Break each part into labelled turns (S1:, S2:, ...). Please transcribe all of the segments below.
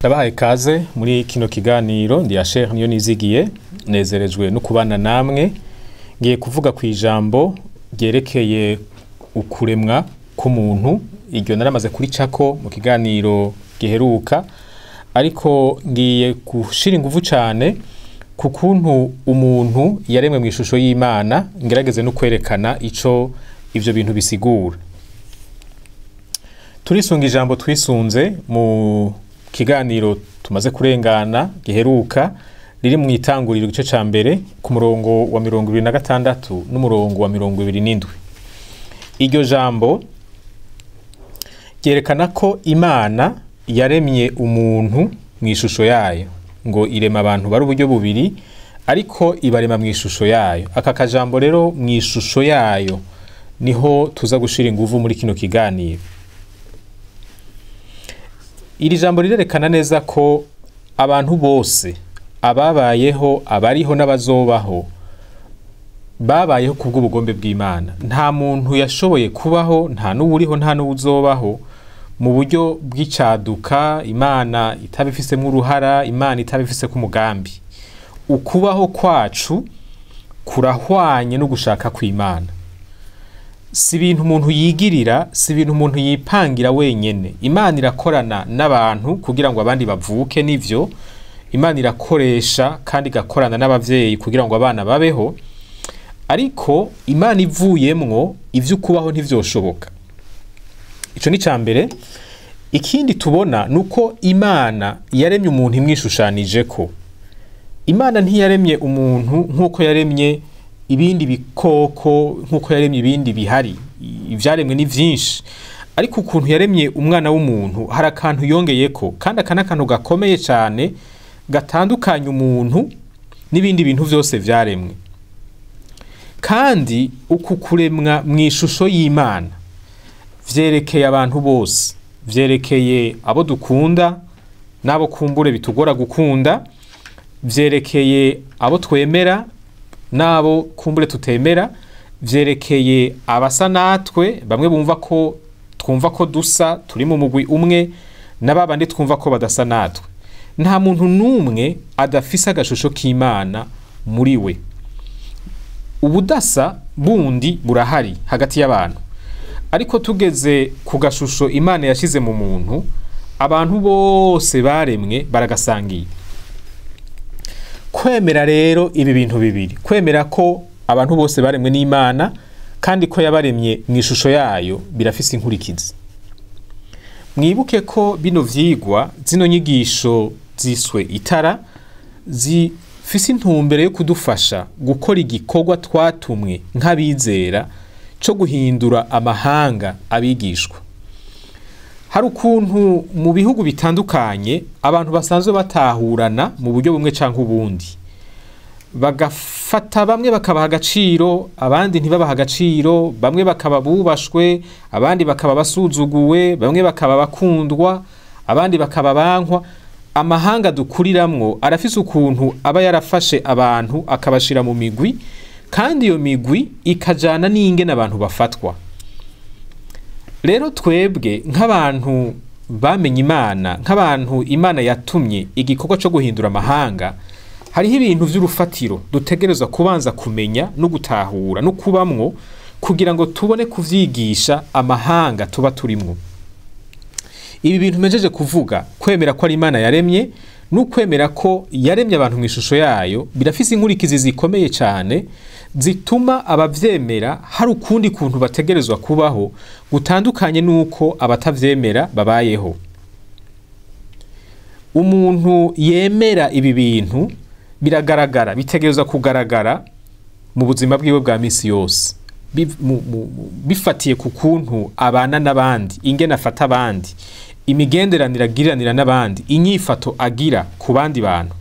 S1: Ndabahaye ikaze muri kino kiganiro ndi Asher niyo nizigiye nezerejwe no kubana namwe ngiye kuvuga ku ijambo ryerekeye ukuremwa k'umuntu iryo naramaze kuricako mu kiganiro giheruka ariko ngiye gushira ingufu cyane ku kuntu umuntu yaremwe mu ishusho y'Imana ngerageze no kwerekana ico ivyo bintu bisigura. Turisunga ijambo twisunze mu kiganiro tumaze kurengana giheruka riri mu itanguriro igice ca mbere ku murongo wa 26 n'umurongo wa 27. Iryo jambo ryerekana ko Imana yaremye umuntu mu ishusho yayo, ngo irema abantu bari uburyo bubiri ariko ibarema mu ishusho yayo. Aka kajambo rero mu ishusho yayo niho tuza gushira ingufu muri kino kiganiro. Iri jambo rirerekana neza ko abantu bose ababayeho abariho n'abazobaho babayeho kubw'ubugombe bw'Imana. Nta muntu yashoboye kubaho, nta n'uburiho nta n'uzobaho mu buryo bw'icaduka Imana itabifisemo uruhara, Imana itabifise ku mugambi. Ukubaho kwacu kurahwanye no gushaka kw'Imana. Si ibintu umuntu yigirira, si ibintu umuntu yipangira wenyene. Imana irakorana n'abantu kugira ngo abandi bavuke, nivyo Imana irakoresha kandi igakorana n'abavyeyi kugira ngo abana babeho, ariko Imana ivuyemwo ivyo kubaho ntivyoshoboka. Ico ni cambere. Ikindi tubona nuko Imana yaremye umuntu imwishushanijeko. Imana ntiyaremye umuntu nkuko yaremye ibindi bikoko, nkuko yaremye ibindi bihari. Ivyaremwe ni vyinshi, ariko ukuntu yaremye umwana w'umuntu hari akantu yongeyeko, kandi akana kantu gakomeye cyane gatandukanya umuntu n'ibindi bintu vyose vyaremwe. Kandi uku kuremwa mu ishusho y'Imana vyerekeye abantu bose, vyerekeye abo dukunda n'abo kumbure bitugora gukunda, vyerekeye abo twemera nabo kumbure tutemera, vyerekeye abasa natwe, bamwe twumva ko dusa turi mu mugwi umwe, n'ababandi twumva ko badasa natwe. Nta muntu numwe adafise agashusho k'Imana muri we. Ubudasa bundi burahari hagati y'abantu, ariko tugeze ku gashusho Imana yashize mu muntu, abantu bose baremwe baragasangiye. Kwemera rero ibi bintu bibiri, kwemera ko abantu bose baremwe n'Imana kandi ko yabaremye mu ishusho yayo, birafise inkurikizi. Mwibuke ko bino vyigwa, zino nyigisho ziswe itara, zifise intumbero yo kudufasha gukora igikorwa twatumwe nk'abizera cyo guhindura amahanga abigishwa. Hari ukuntu mu bihugu bitandukanye abantu basanzwe batahurana mu buryo bumwe canke ubundi, bagafata bamwe bakabaha agaciro, abandi ntibabaha agaciro, bamwe bakaba bubashwe, abandi bakaba basuzuguwe, bamwe bakaba bakundwa, abandi bakaba bankwa. Amahanga dukuriramwo arafise ukuntu aba yarafashe abantu akabashira mu migwi, kandi iyo migwi ikajana n'ingene abantu bafatwa. Rero twebwe nk'abantu bamenye Imana, nk'abantu Imana yatumye igikorwa cyo guhindura amahanga, hariho ibintu vy'urufatiro dutegerezwa kubanza kumenya no gutahura no kubamwo kugira ngo tubone kuvyigisha amahanga tuba turimwo. Ibi bintu mejeje kuvuga, kwemera ko ari Imana yaremye no kwemera ko yaremye abantu mu ishusho yayo, birafise inkurikizi zikomeye cyane zituma abavyemera hari ukundi kuntu bategerezwa kubaho gutandukanye nuko abatavyemera babayeho. Umuntu yemera ibi bintu biragaragara, bitegerezwa kugaragara mu buzima bwiwe bwa misi yose, bifatiye ku kuntu abana n'abandi, ingene afata abandi, imigenderanire agiranira n'abandi, inyifato agira ku bandi bantu.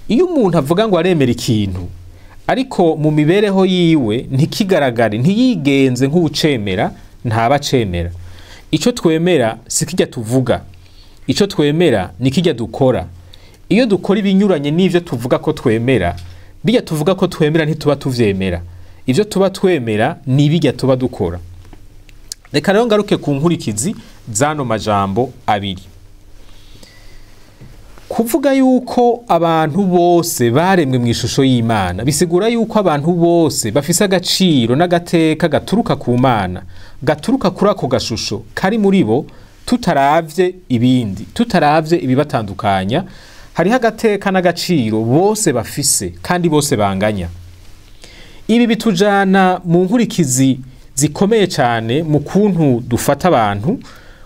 S1: Iyo umuntu avuga ngo aremera ikintu ariko mu mibereho yiwe ntikigaragare, ntiyigenze nk'ubucemera, ntaba cemera. Ico twemera si kijya tuvuga, ico twemera ni kijya dukora. Iyo dukora ibinyuranye n'ivyo tuvuga ko twemera, bijya tuvuga ko twemera ntituba tuvyemera. Ivyo tuba twemera ni bijya tuba dukora. Reka rero ngaruke ku nkurikizi zano majambo abiri. kuvuga yuko abantu bose baremwe mu ishusho y'Imana bisigura yuko abantu bose bafise agaciro n'agateka gaturuka ku Mana, gaturuka kuri ako gashusho kari muri bo, tutaravye ibindi, tutaravye ibibatandukanya. Hariho agateka n'agaciro bose bafise kandi bose banganya. Ibi bitujana mu nkurikizi zikomeye cyane mu kuntu dufata abantu,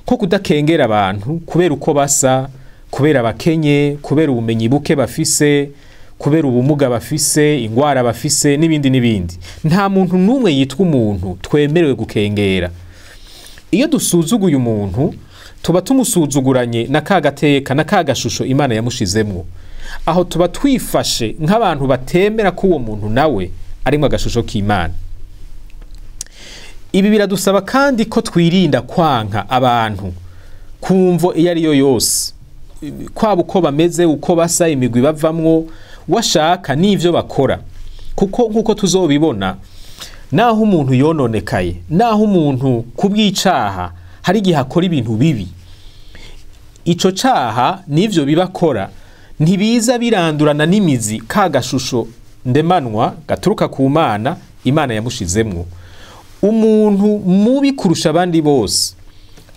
S1: ko kudakengera abantu kubera uko basa, kubera bakenye, kubera ubumenyi buke bafise, kubera ubumuga bafise, ingwara bafise n'ibindi n'ibindi. Nta muntu numwe yitwa umuntu twemerewe gukengera. Iyo dusuzuguye umuntu tuba tumusuzuguranye na kagateka na kagashusho Imana yamushizemwo. Aho tuba twifashe nk'abantu batemera ko uwo muntu nawe arimwe agashusho k'Imana. Ibi biradusaba kandi ko twirinda kwanka abantu kumvo iyo ari yo yose, kwaba uko bameze, uko basa, imigwi bavamwo, washaka n'ivyo bakora. Kuko nkuko tuzobibona, naho umuntu yononekaye, naho umuntu kubw'icaha hari igihe akora ibintu bibi, ico caha n'ivyo bibakora ntibiza birandurana n'imizi kagashusho ndemanwa gaturuka ku Mana Imana yamushizemwo. Umuntu mubi kurusha abandi bose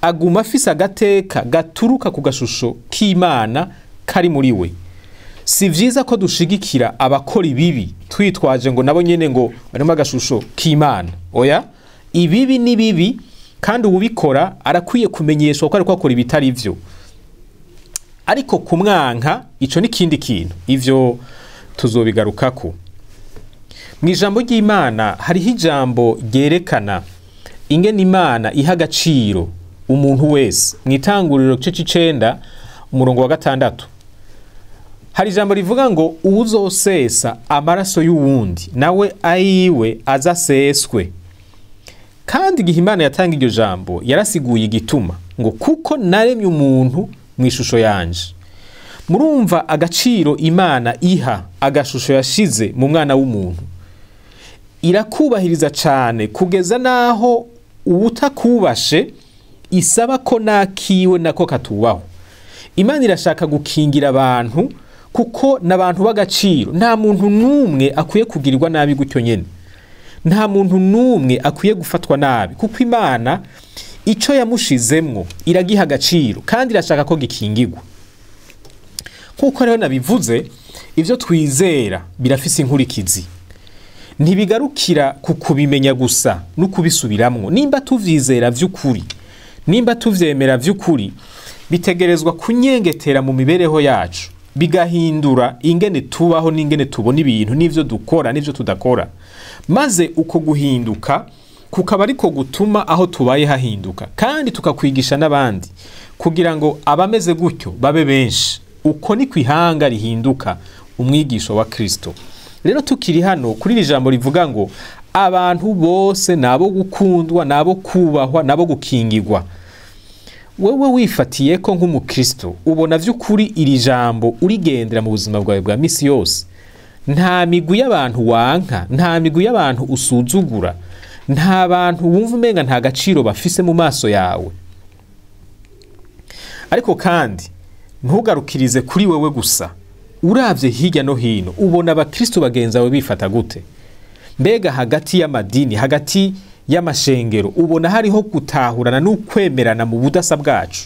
S1: aguma afise agateka gaturuka ku gashusho k'Imana kari muri we. Si vyiza ko dushigikira abakora ibibi twitwaje ngo nabo nyene ngo barimo agashusho k'Imana. Oya, ibibi ni bibi kandi ubikora arakwiye kumenyeshwa ko ariko akora ibitari vyo. Ariko kumwanka ico ni kindi kintu, ivyo tuzobigarukako. Mu ijambo ry'Imana hariho ijambo ryerekana ingene Imana iha agaciro umuntu wese. Mu Itanguriro gice c'9 umurongo wa 6 hari ijambo rivuga ngo uzosesa amaraso y'uwundi nawe ayiwe azaseswe. Kandi igihe Imana yatanga iryo jambo yarasiguye igituma ngo kuko naremye umuntu mu ishusho yanje. Murumva agaciro Imana iha agashusho yashize mu mwana w'umuntu. Irakubahiriza cyane kugeza naho ubutakubashe isaba ko nakiwe nako katubaho. Imana irashaka gukingira abantu kuko n'abantu b'agaciro. Nta muntu numwe akwiye kugirirwa nabi gutyo nyene. Nta muntu numwe akwiye gufatwa nabi kuko Imana ico yamushizemwo iragiha agaciro kandi irashaka ko gikingirwa. Kuko rero nabivuze, ivyo twizera birafise inkurikizi. Ntibigarukira kukubimenya gusa no kubisubiramwo. Nimba tuvyizera vy'ukuri, nimba tuvyemera vy'ukuri, bitegerezwa kunyengetera mu mibereho yacu, bigahindura ingene tubaho n'ingene tubona ibintu n'ivyo dukora n'ivyo tudakora. Maze uko guhinduka kukaba ariko gutuma aho tubaye hahinduka, kandi tukakwigisha n'abandi kugira ngo abameze gutyo babe benshi. Uko ni kwihanga rihinduka umwigisho wa Kristo. Rero tukiri hano kuri iri jambo rivuga ngo abantu bose nabo gukundwa, nabo kubahwa, nabo gukingirwa. Wewe wifatiye ko nk'umukristo ubona vy'ukuri iri jambo urigendera mu buzima bwawe bwa misi yose, nta migwi y'abantu wanka, nta migwi y'abantu usuzugura, nta bantu wumva umenga nta gaciro bafise mu maso yawe. Ariko kandi ntugarukirize kuri wewe gusa. Uravye hirya no hino ubona abakristo bagenza bawe bifata gute? Mbega hagati y'amadini, hagati y'amashengero ubona hariho gutahurana n'ukwemerana mu budasa bwacu?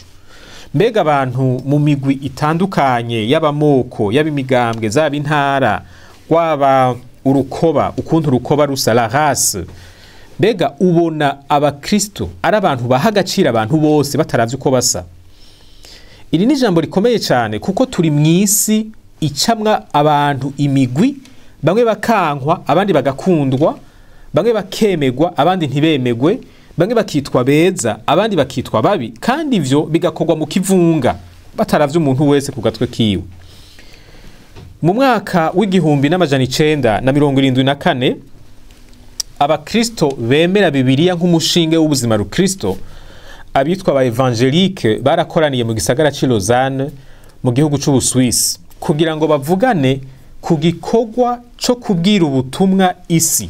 S1: Mbega abantu mu migwi itandukanye y'abamoko, y'abimigambwe, zaba intara, waba urukoba, ukuntu urukoba rusa, la race, mbega ubona abakristo ari abantu baha agaciro abantu bose bataravye uko basa? Iri ni ijambo rikomeye cyane kuko turi mw'isi icamwa abantu imigwi, bamwe bakankwa abandi bagakundwa, bamwe bakemegwa abandi ntibemegwe, bamwe bakitwa beza abandi bakitwa babi, kandi ivyo bigakorwa mu kivunga bataravye umuntu wese ku gatwe kiwe. Mu mwaka w'1974 abakristo bemera Bibiliya nk'umushinge w'ubuzima rukristo, abitwa ba evangelique barakoraniye mu gisagara ci Lausanne mu gihugu c'Ubuswisi kugira ngo bavugane ku gikorwa cyo kubwira ubutumwa isi.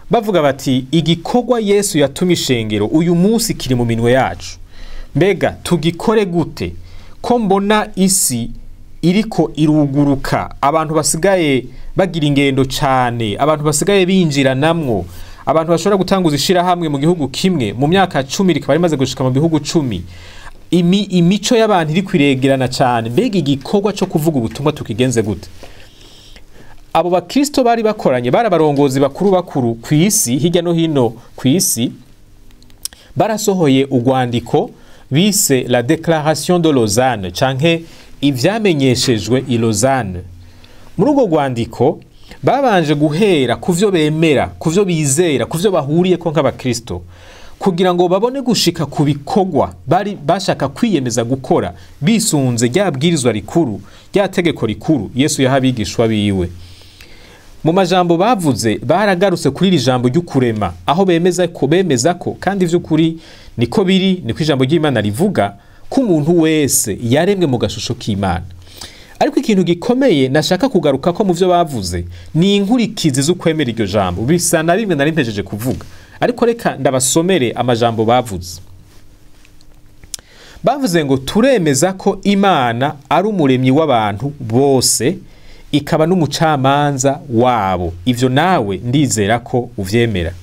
S1: Bavuga bati igikorwa Yesu yatumye ishengero uyu munsi kiri mu minwe yacu. Mbega tugikore gute ko mbona isi iriko iruguruka, abantu basigaye bagira ingendo cyane, abantu basigaye binjira namwo, abantu bashobora gutanguza ishirahamwe mu gihugu kimwe mu myaka 10 rikaba rimaze gushika mu bihugu 10. Imico y'abantu iri kwiregerana cyane. Mbega igikorwa cyo kuvuga ubutumwa tukigenze gute? Abo bakristo bari bakoranye, barabarongozi bakuru ku isi, hirya no hino ku isi, barasohoye urwandiko bise la Déclaration de Lausanne, canke ivyamenyeshejwe i Lausanne. Muri urwo rwandiko babanje guhera kuvyo bemera, kuvyo bizera, kuvyo bahuriye ko nk'abakristo, kugira ngo babone gushika ku bikorwa bari bashaka kwiyemeza gukora bisunze ryabwirizwa rikuru, rya tegeko rikuru Yesu yahabigishwa biwe. Mu majambo bavuze baragarutse kuri iri jambo ry'ukurema, aho bemeza ko kandi vy'ukuri niko biri, niko ijambo ry'Imana rivuga ko umuntu wese yaremwe mu gashusho k'Imana. Ariko ikintu gikomeye nashaka kugaruka ko mu vyo bavuze ni inkurikizi z'ukwemera iryo jambo. Bisa na bimwe nari mpejeje kuvuga, ariko reka ndabasomere amajambo bavuze. Bavuze ngo turemeza ko Imana ari umuremyi w'abantu bose, ikaba n'umucamanza wabo. Ivyo nawe ndizera ko uvyemera.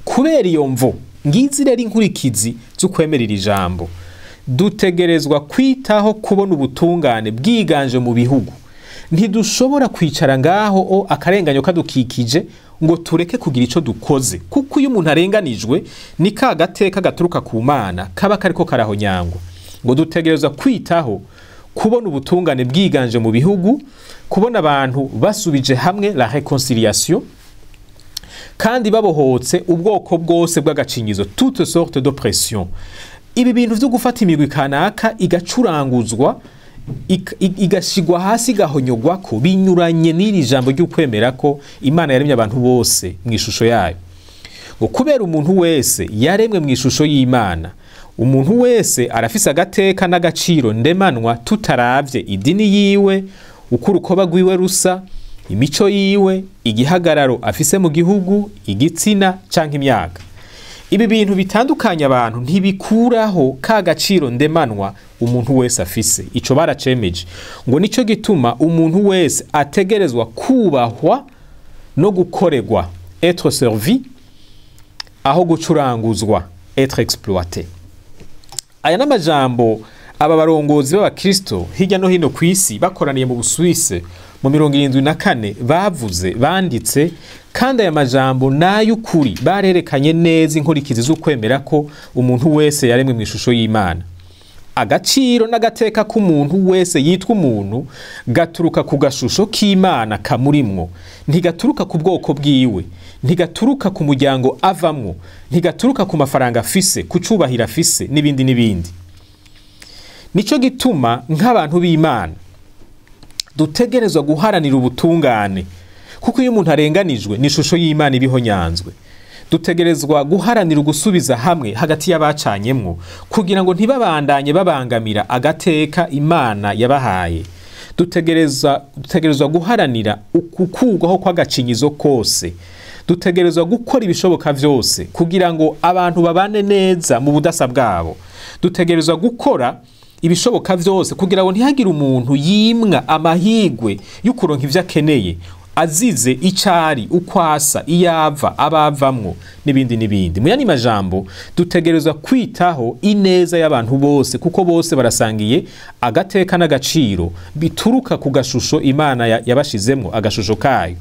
S1: Kubera iyo mvo, ngizi rero inkurikizi z'ukwemera iri jambo. Dutegerezwa kwitaho kubona ubutungane bwiganje mu bihugu. Ntidushobora kwicara ngaho akarenganyo kadukikije ngo tureke kugira ico dukoze, kuko iyo umuntu arenganijwe ni ka gateka gaturuka ku Mana kaba kariko karahonyangwa. Ngo dutegerezwa kwitaho kubona ubutungane bwiganje mu bihugu, kubona abantu basubije hamwe la réconciliation, kandi babohotse ubwoko bwose bw'agacinyizo, toute sorte d'oppression. Ibi bintu vyo gufata imigwi kanaka igacuranguzwa, igashigwa hasi, gahonyogwa ko binyuranye n'iri jambo ry'ukwemera ko Imana yaremye abantu bose mu ishusho yayo. Ngo kubera umuntu wese yaremwe mu ishusho y'Imana, umuntu wese arafise agateka n'agaciro ndemanwa, tutaravye idini yiwe, uko urukoba rwiwe rusa, imico yiwe, igihagararo afise mu gihugu, igitsina canke imyaka. Ibi bintu bitandukanya abantu ntibikuraho ka gaciro ndemanwa umuntu wese afise. Ico baracemeje. Ngo nico gituma umuntu wese ategerezwa kubahwa no gukorerwa, être servi, aho gucuranguzwa, être exploité. Aya n'amajambo aba barongozi b'abakristo hirya no hino ku isi bakoraniye mu Busuwise mu 74 bavuze, banditse, kandi aya majambo n'ay'ukuri barerekanye neza inkurikizi z'ukwemera ko umuntu wese yaremwe mu ishusho y'Imana. Agaciro n'agateka k'umuntu wese yitwa umuntu gaturuka ku gashusho k'Imana kamurimwo, ntigaturuka ku bwoko bwiwe, ntigaturuka ku muryango avamwo, ntigaturuka ku mafaranga afise, ku cubahiro afise, n'ibindi n'ibindi. Nico gituma nk'abantu b'Imana dutegerezwa guharanira ubutungane, kuko iyo umuntu arenganijwe n'ishusho y'Imana ibihonyanzwe. Dutegerezwa guharanira gusubiza hamwe hagati y'abacanyemwo, kugira ngo ntibabandanye babangamira agateka Imana yabahaye. Dutegerezwa guharanira ukukurwaho kw'agacinyizo kose. Dutegerezwa gukora ibishoboka vyose kugira ngo abantu babane neza mu budasa bwabo. Dutegerezwa gukora ibishoboka vyose kugira ngo ntihagire umuntu yimwa amahigwe y'ukuronka ivyo akeneye, azize icari, ukwasa, iyava, abavamwo, n'ibindi n'ibindi. Mu yandi majambo, dutegerezwa kwitaho ineza y'abantu bose, kuko bose barasangiye agateka n'agaciro bituruka ku gashusho Imana yabashizemwo, agashusho kayo.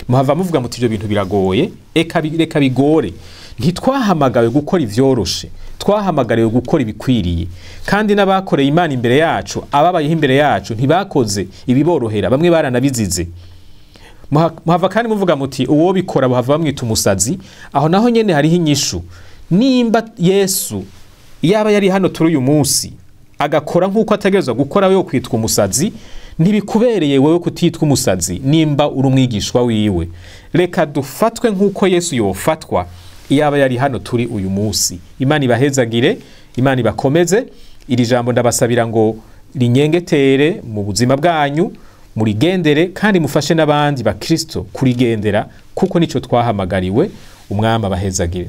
S1: Muhava muvuga muti ivyo bintu biragoye, reka bigore. Ntitwahamagawe gukora ivyoroshe, twahamagariwe gukora ibikwiriye. Kandi n'abakoreye Imana imbere yacu, ababayeho imbere yacu, ntibakoze ibiborohera, bamwe baranabizize. Muhava kandi muvuga muti uwo bikora buhava bamwita umusazi. Aho naho nyene hariho inyishu. Nimba Yesu yaba yari hano turi uyu munsi agakora nk'uko ategerezwa gukora, wewe kwitwa umusazi, ntibikubereye wewe kutitwa umusazi nimba uri umwigishwa wiwe. Reka dufatwe nk'uko Yesu yofatwa yaba yari hano turi uyu munsi. Imana ibahezagire, Imana ibakomeze. Iri jambo ndabasabira ngo rinyengetere mu buzima bwanyu, murigendere kandi mufashe n'abandi bakristo kurigendera, kuko nico twahamagariwe. Umwami abahezagire.